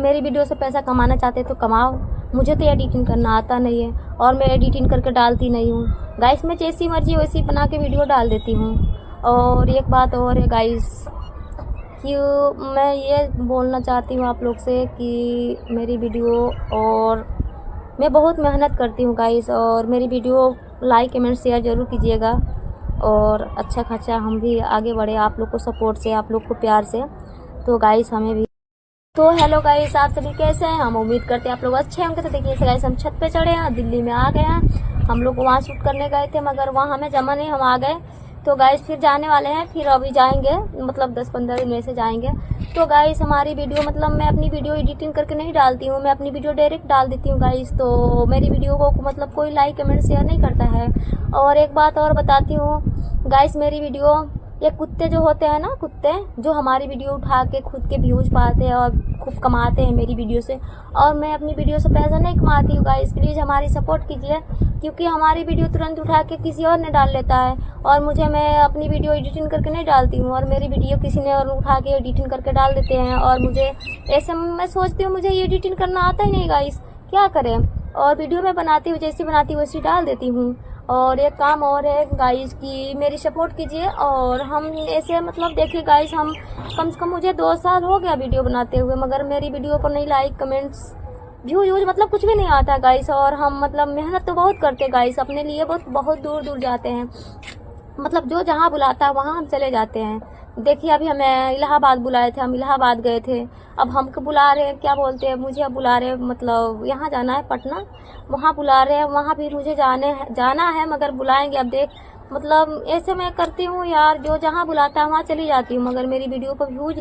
मेरी वीडियो से पैसा कमाना चाहते तो कमाओ, मुझे तो एडिटिंग करना आता नहीं है और मैं एडिटिंग करके डालती नहीं हूँ गाइस। मैं जैसी मर्जी वैसी बना के वीडियो डाल देती हूँ। और एक बात और है गाइस कि मैं ये बोलना चाहती हूँ आप लोग से कि मेरी वीडियो, और मैं बहुत मेहनत करती हूँ गाइस, और मेरी वीडियो लाइक कमेंट शेयर ज़रूर कीजिएगा और अच्छा खासा हम भी आगे बढ़े आप लोग को सपोर्ट से, आप लोग को प्यार से। तो गाइस हमें भी तो हेलो गाइस, आप सभी कैसे हैं? हम उम्मीद करते हैं आप लोग अच्छे होंगे। तो देखिए गाइस, हम छत पे चढ़े हैं, दिल्ली में आ गए हैं। हम लोग वहाँ शूट करने गए थे मगर वहाँ हमें जमा नहीं, हम आ गए। तो गाइस फिर जाने वाले हैं, फिर अभी जाएंगे, मतलब 10-15 दिन में से जाएंगे। तो गाइस हमारी वीडियो, मतलब मैं अपनी वीडियो एडिटिंग करके नहीं डालती हूँ, मैं अपनी वीडियो डायरेक्ट डाल देती हूँ गाइस। तो मेरी वीडियो को मतलब कोई लाइक कमेंट शेयर नहीं करता है। और एक बात और बताती हूँ गाइस, मेरी वीडियो, ये कुत्ते जो होते हैं ना, कुत्ते जो हमारी वीडियो उठा के खुद के व्यूज पाते हैं और खूब कमाते हैं मेरी वीडियो से, और मैं अपनी वीडियो से पैसा नहीं कमाती हूँ गाइस। प्लीज़ हमारी सपोर्ट कीजिए, क्योंकि हमारी वीडियो तुरंत उठा के किसी और ने डाल लेता है और मैं अपनी वीडियो एडिटिंग करके नहीं डालती हूँ, और मेरी वीडियो किसी ने और उठा के एडिटिंग करके डाल देते हैं। और मुझे ऐसे, मैं सोचती हूँ मुझे एडिटिंग करना आता ही नहीं गाइस, क्या करें। और वीडियो मैं बनाती हूँ, जैसी बनाती हूँ वैसी डाल देती हूँ। और एक काम और है गाइस कि मेरी सपोर्ट कीजिए। और हम ऐसे, मतलब देखिए गाइस, हम कम से कम, मुझे 2 साल हो गया वीडियो बनाते हुए, मगर मेरी वीडियो पर नहीं लाइक कमेंट्स व्यूज मतलब कुछ भी नहीं आता गाइस। और हम मतलब मेहनत तो बहुत करते गाइस, अपने लिए बहुत दूर दूर जाते हैं, मतलब जो जहाँ बुलाता है वहाँ हम चले जाते हैं। देखिए अभी हमें इलाहाबाद बुलाए थे, हम इलाहाबाद गए थे। अब हमको बुला रहे हैं, क्या बोलते हैं, मुझे अब बुला रहे हैं, मतलब यहाँ जाना है पटना, वहाँ बुला रहे हैं, वहाँ भी मुझे जाना है मगर बुलाएंगे, अब देख, मतलब ऐसे मैं करती हूँ यार, जो जहाँ बुलाता है वहाँ चली जाती हूँ, मगर मेरी वीडियो पर व्यूज